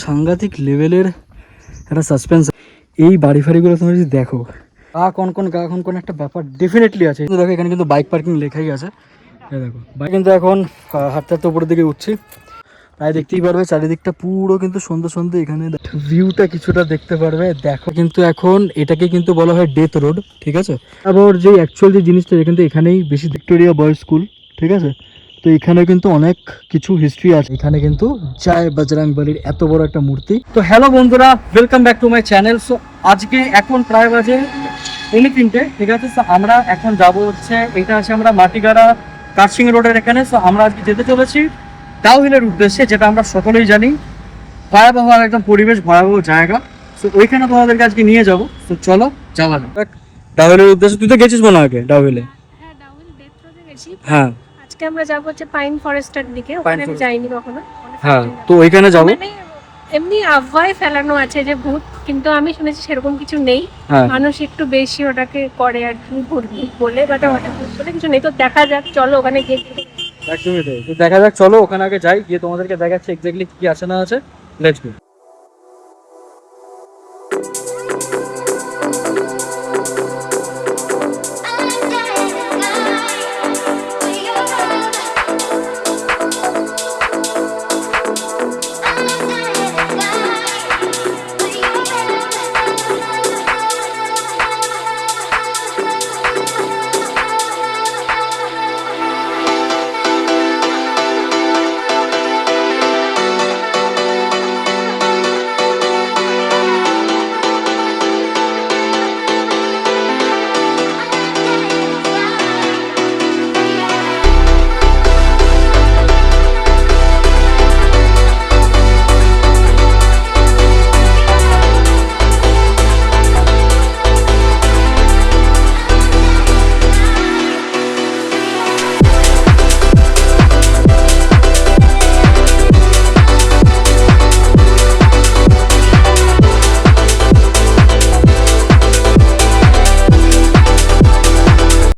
সাংঘাতিক লেভেলের একটা সাসপেন্স। এই বাড়ি ফাড়িগুলো তোমরা যদি দেখো, গা কন একটা ব্যাপার ডেফিনেটলি আছে। কিন্তু দেখো এখানে কিন্তু বাইক পার্কিং লেখাই আছে। দেখো বাইক কিন্তু এখন হাঁটতে হাঁটতে উপরের দিকে উঠছি। প্রায় দেখতেই পারবে চারিদিকটা পুরো কিন্তু সন্ধ্যে এখানে ভিউটা কিছুটা দেখতে পারবে। দেখো কিন্তু এখন এটাকে কিন্তু বলা হয় ডেথ রোড, ঠিক আছে। আবার যে অ্যাকচুয়াল যে জিনিসটা কিন্তু এখানেই বেশি, ভিক্টোরিয়া বয়েজ স্কুল, ঠিক আছে। তো এখানে কিন্তু অনেক কিছু হিস্ট্রি আছে। এখানে কিন্তু জয় বজরংবলীর এত বড় একটা মূর্তি। তো হ্যালো বন্ধুরা, welcome back to my channel. So আজকে এখন প্রায় বাজে 3:30, ঠিক আছে। তো আমরা এখন যাব হচ্ছে, এটা আছে আমরা মাটিগাড়া কার্শিং রোডের এখানে। সো আমরা আজকে যেতে চলেছি ডাউহিলের উদ্দেশ্যে, যেটা আমরা সকলেই জানি ভয়াবহ একদম পরিবেশ, ভয়াবহ জায়গা। তো ওইখানে তোমাদেরকে আজকে নিয়ে যাবো। তো চলো যাওয়া যাক ডাউহিলের উদ্দেশ্যে। তুই তো গেছিস মনে হয় ডাউহিলে? হ্যাঁ, ডাউহিল ডেথ রোডে গেছি। হ্যাঁ, আজকে আমরা যাব হচ্ছে পাইন ফরেস্টের দিকে। ওখানে আমি যাইনি কখনো। হ্যাঁ, তো ওইখানে যাবো। মানে এমনি আবহাওয়ায় ফেলানো আছে যে ভূত, কিন্তু আমি শুনেছি সেরকম কিছু নেই। হ্যাঁ, মানুষ একটু বেশি ওটাকে করে আর কি, ভূত বলে, বাট ওটা ভূত বলে কিছু নেই। তো দেখা যাক, চলো ওখানে গিয়ে। একদমই তাই। তো দেখা যাক, চলো ওখানে আগে যাই, গিয়ে তোমাদেরকে দেখাচ্ছে এক্স্যাক্টলি কি আছে না আছে। Let's go.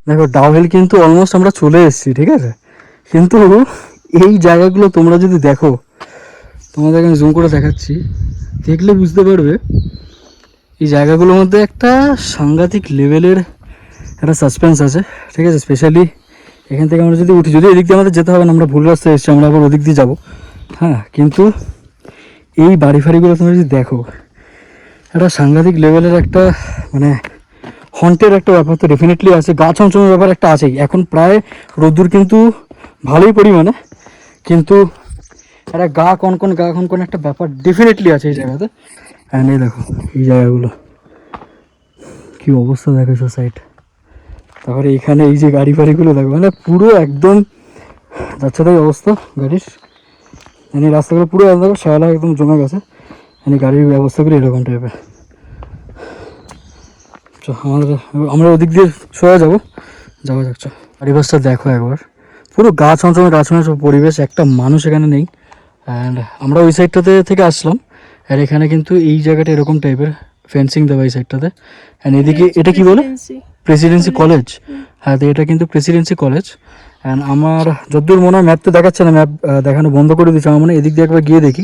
দেখো ডাউহিল কিন্তু অলমোস্ট আমরা চলে এসেছি, ঠিক আছে। কিন্তু এই জায়গাগুলো তোমরা যদি দেখো, তোমাদেরকে আমি জুম করে দেখাচ্ছি, দেখলে বুঝতে পারবে এই জায়গাগুলোর মধ্যে একটা সাংঘাতিক লেভেলের একটা সাসপেন্স আছে, ঠিক আছে। স্পেশালি এখান থেকে আমরা যদি উঠি, যদি এদিক দিয়ে আমাদের যেতে হবে না, আমরা ভুল রাস্তায় এসেছি, আমরা আবার ওদিক দিয়ে যাবো। হ্যাঁ, কিন্তু এই বাড়ি ফাড়িগুলো তোমরা যদি দেখো, একটা সাংঘাতিক লেভেলের একটা মানে হন্টের একটা ব্যাপার তো ডেফিনেটলি আছে। গা ছমছমের ব্যাপার একটা আছেই। এখন প্রায় রোদ্দুর কিন্তু ভালোই পরিমাণে, কিন্তু একটা গা কনকন একটা ব্যাপার ডেফিনেটলি আছে এই জায়গাতে। হ্যাঁ, এই দেখো এই জায়গাগুলো কি অবস্থা দেখো সাইড। তারপরে এখানে এই যে গাড়ি ফাড়িগুলো দেখো, মানে পুরো একদম যাচ্ছে তাই অবস্থা গাড়ির। মানে রাস্তাগুলো পুরো একদম শ্যাওলা একদম জমে গেছে। মানে গাড়ির ব্যবস্থাগুলো এরকম টাইপের। আমরা ওদিক দিয়ে সোজা যাবো, যাওয়া যাচ্ছে। চারিপাশটা দেখো একবার, পুরো গাছ অঞ্চলে পরিবেশ, একটা মানুষ এখানে নেই। অ্যান্ড আমরা ওই সাইডটাতে থেকে আসলাম, আর এখানে কিন্তু এই জায়গাটা এরকম টাইপের ফেন্সিং দেওয়া এই সাইডটাতে। অ্যান্ড এদিকে এটা কি বলে, প্রেসিডেন্সি কলেজ। হ্যাঁ, তো এটা কিন্তু প্রেসিডেন্সি কলেজ। অ্যান্ড আমার যতদূর মনে হয়, ম্যাপ তো দেখাচ্ছে না, ম্যাপ দেখানো বন্ধ করে দিচ্ছে আমার মনে হয়। এদিক দিয়ে একবার গিয়ে দেখি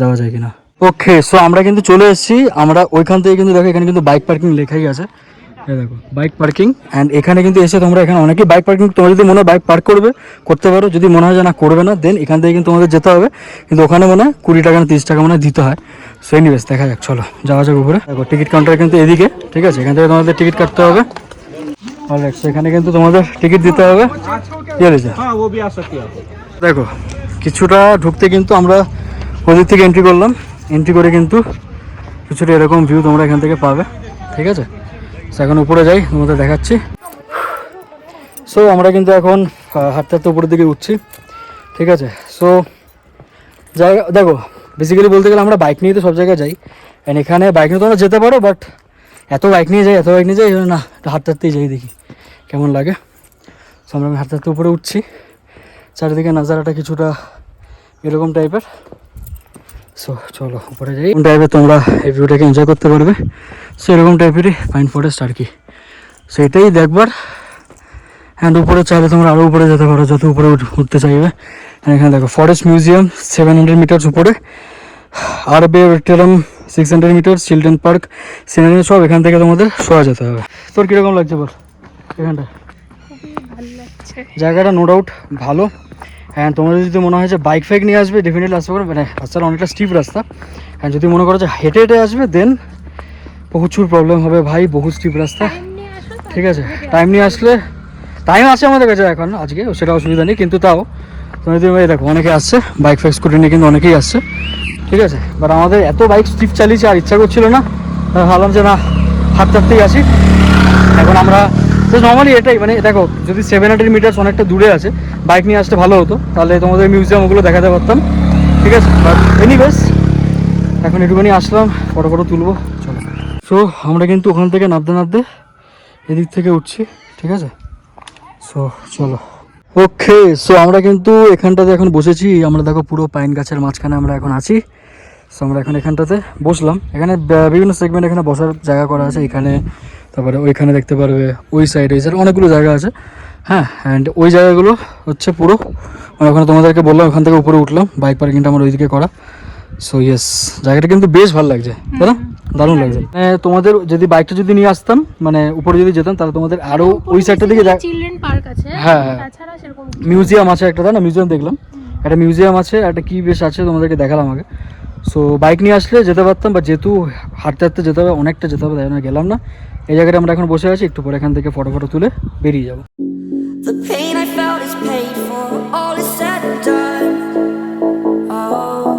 যাওয়া যায় কিনা। ওকে, সো আমরা কিন্তু চলে এসেছি। আমরা ওইখান থেকে কিন্তু দেখো এখানে কিন্তু বাইক পার্কিং লেখাই আছে। দেখো বাইক পার্কিং। অ্যান্ড এখানে কিন্তু এসে তোমরা, এখানে অনেকেই বাইক পার্কিং, তোমরা যদি মনে হয় বাইক পার্ক করতে পারো। যদি মনে হয় যে না করবে না, দেন এখান থেকে কিন্তু তোমাদের যেতে হবে। কিন্তু ওখানে মনে হয় 20 টাকা না 30 টাকা মনে হয় দিতে হয়। সো এনিওয়েজ দেখা যাক, চলো যাওয়া যাক উপরে। দেখো টিকিট কাউন্টার কিন্তু এদিকে, ঠিক আছে। এখান থেকে তোমাদের টিকিট কাটতে হবে। অলরাইট, সো এখানে কিন্তু তোমাদের টিকিট দিতে হবে। দেখো কিছুটা ঢুকতে কিন্তু আমরা ওদিক থেকে এন্ট্রি করলাম। এন্ট্রি করে কিন্তু কিছুটা এরকম ভিউ তোমরা এখান থেকে পাবে, ঠিক আছে। এখন উপরে যাই, তোমাদের দেখাচ্ছি। সো আমরা কিন্তু এখন হাঁটতে হাঁটতে উপরের দিকে উঠছি, ঠিক আছে। সো জায়গা দেখো, বেসিক্যালি বলতে গেলে আমরা বাইক নিয়ে তো সব জায়গায় যাই। অ্যান্ড এখানে বাইক নিয়ে তোমরা যেতে পারো, বাট এত বাইক নিয়ে যাই না, হাঁটতে হাঁটতেই যাই, দেখি কেমন লাগে। সো আমরা হাঁটতে হাঁটতে উপরে উঠছি। চারিদিকে নাজারাটা কিছুটা এরকম টাইপের। সো চলো উপরে যাই। কোন টাইপের তোমরা এই ভিউটাকে এনজয় করতে পারবে। সো এরকম টাইপেরই পাইন ফরেস্ট আর কি, সেটাই দেখবার। অ্যান্ড উপরে চাইলে তোমরা আরও উপরে যেতে পারো, যত উপরে উঠতে চাইবে। এখানে দেখো ফরেস্ট মিউজিয়াম 700 মিটার উপরে। আরবেরিয়াম 600 মিটার, চিলড্রেন পার্ক, সিনারি সব এখান থেকে তোমাদের শোয়া যেতে হবে। তোর কীরকম লাগছে বল এখানটা? খুবই ভালো লাগছে। জায়গাটা নো ডাউট ভালো। হ্যাঁ, তোমাদের যদি মনে হয় যে বাইক ফাইক নিয়ে আসবে, ডেফিনেটলি আসতে পারো। মানে রাস্তাটা অনেকটা স্টিপ রাস্তা। হ্যাঁ, যদি মনে করো যে হেঁটে হেঁটে আসবে দেন প্রচুর প্রবলেম হবে ভাই, বহু স্টিপ রাস্তা। টাইম নিয়ে আসো তো, ঠিক আছে, হেঁটে টাইম নিয়ে আসতে আসলে টাইম আছে আমাদের কাছে এখন আজকে, সেটা অসুবিধা নেই। কিন্তু তাও তুমি যদি দেখো অনেকে আসছে বাইক ফাইক স্কুটি নিয়ে, কিন্তু অনেকেই আসছে। ঠিক আছে, বাট আমাদের এত বাইক স্টিপ চালিয়েছে আর ইচ্ছা করছিল না, ভাবলাম যে না হাঁটতে হাঁটতেই আসি। এখন আমরা তো নর্মালি এটাই, মানে দেখো যদি 700 মিটার অনেকটা দূরে আছে, বাইক নিয়ে আসতে ভালো হতো, তাহলে তোমাদের মিউজিয়াম ওগুলো দেখাতে পারতাম। ঠিক আছে, বাট এনিওয়েজ এখন একটুখানি আসলাম, ফটো ফটো তুলবো, চলো। সো আমরা কিন্তু ওখান থেকে নামতে নামতে এদিক থেকে উঠছি। ঠিক আছে, সো চলো। ওকে, সো আমরা কিন্তু এখানটাতে এখন বসেছি। আমরা দেখো পুরো পাইন গাছের মাঝখানে আমরা এখন আছি। সো আমরা এখন এখানটাতে বসলাম। এখানে বিভিন্ন সেগমেন্ট এখানে বসার জায়গা করা আছে। এখানে, তারপরে ওইখানে দেখতে পারবে, ওই সাইডে অনেকগুলো জায়গা আছে। হ্যাঁ, অ্যান্ড ওই জায়গাগুলো হচ্ছে পুরো, মানে ওখানে তোমাদেরকে বললাম ওখান থেকে উপরে উঠলাম, বাইক পার্কিংটা আমার ওইদিকে করা। সো ইয়েস, জায়গাটা কিন্তু বেশ ভালো লাগছে, তাই না? দারুণ লাগছে। মানে তোমাদের যদি বাইকটা যদি নিয়ে আসতাম, মানে উপরে যদি যেতাম, তাহলে তোমাদের আরও ওই সাইডটা দিকে চিলড্রেন পার্ক আছে, হ্যাঁ, তাছাড়া সেরকম মিউজিয়াম আছে একটা, তাই না? মিউজিয়াম দেখলাম, একটা মিউজিয়াম আছে, একটা কি বেশ আছে, তোমাদেরকে দেখালাম আগে। সো বাইক নিয়ে আসলে যেতে পারতাম, বা যেহেতু হাঁটতে হাঁটতে যেতে হবে, অনেকটা যেতে হবে, তাই জন্য গেলাম না। এই জায়গাটা আমরা এখন বসে আছি, একটু পরে এখান থেকে ফটো ফটো তুলে বেরিয়ে যাবো। The pain I felt is paid for, all is said and done. Oh,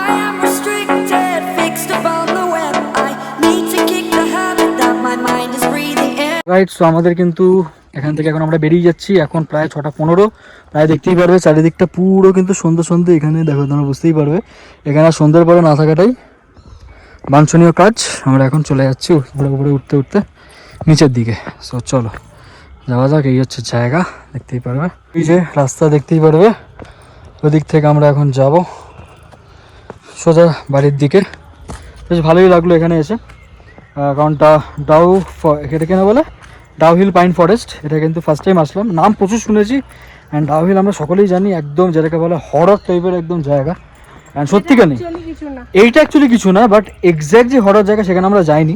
I am restricted, fixed upon the web. I need to kick the habit that my mind is breathing in. Right, so আমাদের কিন্তু এখান থেকে এখন আমরা বেরিয়ে যাচ্ছি। এখন প্রায় 6:15, প্রায় দেখতেই পারবে চারিদিকটা পুরো কিন্তু সন্ধ্যে সন্ধ্যে। এখানে দেখো, তোমরা বুঝতেই পারবে এখানে সন্ধ্যের পরে না থাকাটাই বাঞ্ছনীয় কাজ। আমরা এখন চলে যাচ্ছি উপরে উপরে উঠতে উঠতে নিচের দিকে। সো চলো যাওয়া যাক। এই হচ্ছে জায়গা, দেখতেই পারবে এই যে রাস্তা দেখতেই পারবে, ওদিক থেকে আমরা এখন যাব সোজা বাড়ির দিকে। বেশ ভালোই লাগলো এখানে এসে, কারণ এটা কেন বলে ডাউহিল পাইন ফরেস্ট। এটা কিন্তু ফার্স্ট টাইম আসলাম, নাম প্রচুর শুনেছি। অ্যান্ড ডাউহিল আমরা সকলেই জানি একদম যেটাকে বলে হরর টাইপের একদম জায়গা। অ্যান্ড সত্যিকার নেই, এইটা অ্যাকচুয়ালি কিছু না, বাট এক্স্যাক্ট যে হরর জায়গা সেখানে আমরা যাইনি।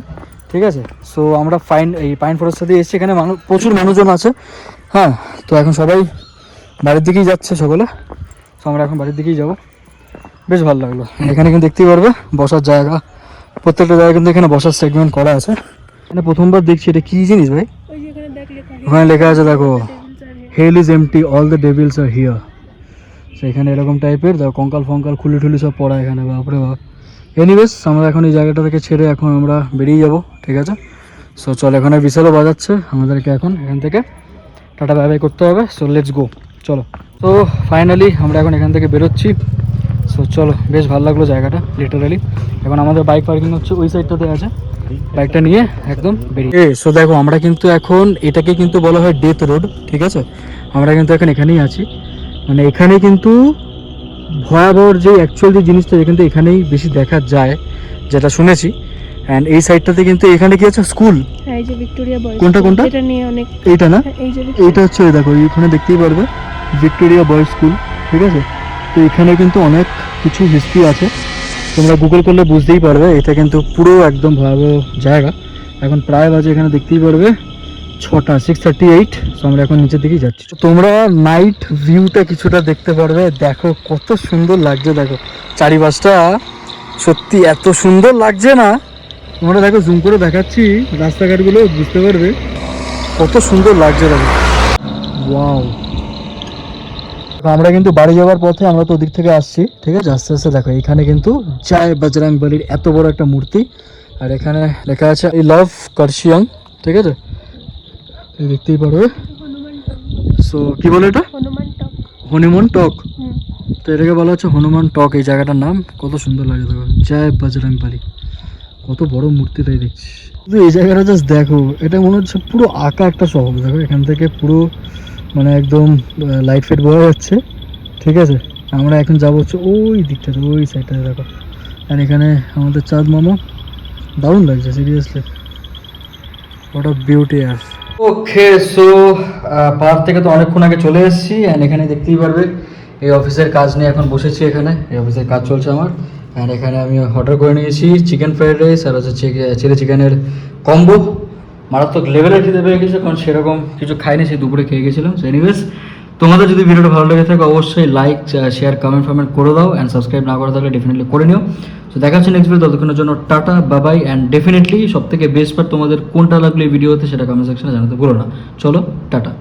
ঠিক আছে, সো আমরা এই পাইন ফরেস্টটা দিয়ে এসেছি। এখানে প্রচুর মানুষজন আছে। হ্যাঁ, তো এখন সবাই বাড়ির দিকেই যাচ্ছে সকলে। সো আমরা এখন বাড়ির দিকেই যাব। বেশ ভালো লাগলো। এখানে কিন্তু দেখতেই পারবে বসার জায়গা, প্রত্যেকটা জায়গা কিন্তু এখানে বসার সেগমেন্ট করা আছে। এখানে প্রথমবার দেখছি, এটা কি জিনিস ভাই? ওখানে লেখা আছে দেখো, hell is empty, all the devils are here. এখানে এরকম টাইপের দেখো কঙ্কাল ফঙ্কাল খুলি টুলি সব পড়া এখানে, বাপরে বাপ। এনিওয়েজ আমরা এখন এই জায়গাটা থেকে ছেড়ে এখন আমরা বেরিয়ে যাব। ঠিক আছে, সো চল, এখানে বিশালও বাজাচ্ছে আমাদেরকে, এখন এখান থেকে টাটা বাই বাই করতে হবে। সো লেটস গো, চলো। তো ফাইনালি আমরা এখন এখান থেকে বেরোচ্ছি। সো চলো, বেশ ভালো লাগলো জায়গাটা লিটারালি। এখন আমাদের বাইক পার্কিং হচ্ছে ওই সাইডটাতে আছে, বাইকটা নিয়ে একদম বেরিয়ে। সো দেখো, আমরা কিন্তু এখন এটাকে কিন্তু বলা হয় ডেথ রোড। ঠিক আছে, আমরা কিন্তু এখন এখানেই আছি, মানে এখানে কিন্তু ভয়াবহ যে অ্যাকচুয়াল যে জিনিসটা কিন্তু এখানেই বেশি দেখা যায়, যেটা শুনেছি। অ্যান্ড এই সাইডটাতে কিন্তু এখানে কি আছে, স্কুল। এই যে ভিক্টোরিয়া বয়েজ, কোনটা কোনটা? এটা নিয়ে অনেক, এইটা না, এই যে এইটা হচ্ছে দেখো, এখানে দেখতেই পারবে ভিক্টোরিয়া বয়েজ স্কুল। ঠিক আছে, তো এখানে কিন্তু অনেক কিছু হিস্ট্রি আছে, তোমরা গুগল করলে বুঝতেই পারবে। এটা কিন্তু পুরো একদম ভয়াবহ জায়গা। এখন প্রায় বাজে এখানে দেখতেই পারবে 6:38। সো আমরা এখন নিচের দিকেই যাচ্ছি। তোমরা নাইট ভিউটা কিছুটা দেখতে পারবে, দেখো কত সুন্দর লাগছে। দেখো চারিপাশটা সত্যি এত সুন্দর লাগছে না, তোমরা দেখো জুম করে দেখাচ্ছি, রাস্তাঘাটগুলো বুঝতে পারবে কত সুন্দর লাগছে। দেখো ওয়াও। আমরা কিন্তু বাড়ি যাওয়ার পথে, আমরা তো ওদিক থেকে আসছি। ঠিক আছে, আস্তে আস্তে দেখো এখানে কিন্তু জয় বজরং বলির এত বড় একটা মূর্তি, আর এখানে লেখা আছে আই লাভ কার্শিয়াং। ঠিক আছে, দেখতেই পারবে। সো কি বলে এটা? হনুমান টক। তো এটাকে বলা হচ্ছে হনুমান টক, এই জায়গাটার নাম। কত সুন্দর লাগে দেখো, জয় বজরং বলি, কত বড় মূর্তি তাই দেখছি। কিন্তু এই জায়গাটা জাস্ট দেখো, এটা মনে হচ্ছে পুরো আঁকা একটা শহর। দেখো এখান থেকে পুরো মানে একদম লাইট ফাইট বোঝা যাচ্ছে। ঠিক আছে, আমরা এখন যাবো হচ্ছে ওই দিকটাতে, ওই সাইডটাতে দেখো। আর এখানে আমাদের চাঁদ মামা, দারুণ লাগছে সিরিয়াসলি, হোয়াট আ বিউটি। আর ওকে, সো পার্ক থেকে তো অনেকক্ষণ আগে চলে এসেছি। অ্যান্ড এখানে দেখতেই পারবে এই অফিসের কাজ নিয়ে এখন বসেছি এখানে, এই অফিসের কাজ চলছে আমার। আর এখানে আমি অর্ডার করে নিয়েছি চিকেন ফ্রাইড রাইস আর হচ্ছে চিলি চিকেনের কম্বো। মারাত্মক লেভেলের খিদে পেয়ে গেছে, কারণ সেরকম কিছু খাইনি, সেই দুপুরে খেয়ে গেছিলাম। সো এনিওয়েজ, তোমাদের যদি ভিডিওটা ভালো লেগে থাকে অবশ্যই লাইক, শেয়ার, কমেন্ট করে দাও, অ্যান্ড সাবস্ক্রাইব না করে থাকলে ডেফিনেটলি করে নিও। তো দেখা হচ্ছে নেক্সট ভিডিও, ততক্ষণের জন্য টাটা বাবাই। অ্যান্ড ডেফিনেটলি সব থেকে বেস্ট পার্ট তোমাদের কোনটা লাগলো এই ভিডিওতে সেটা কমেন্ট সেকশনে জানাতে ভুলো না। চলো টাটা।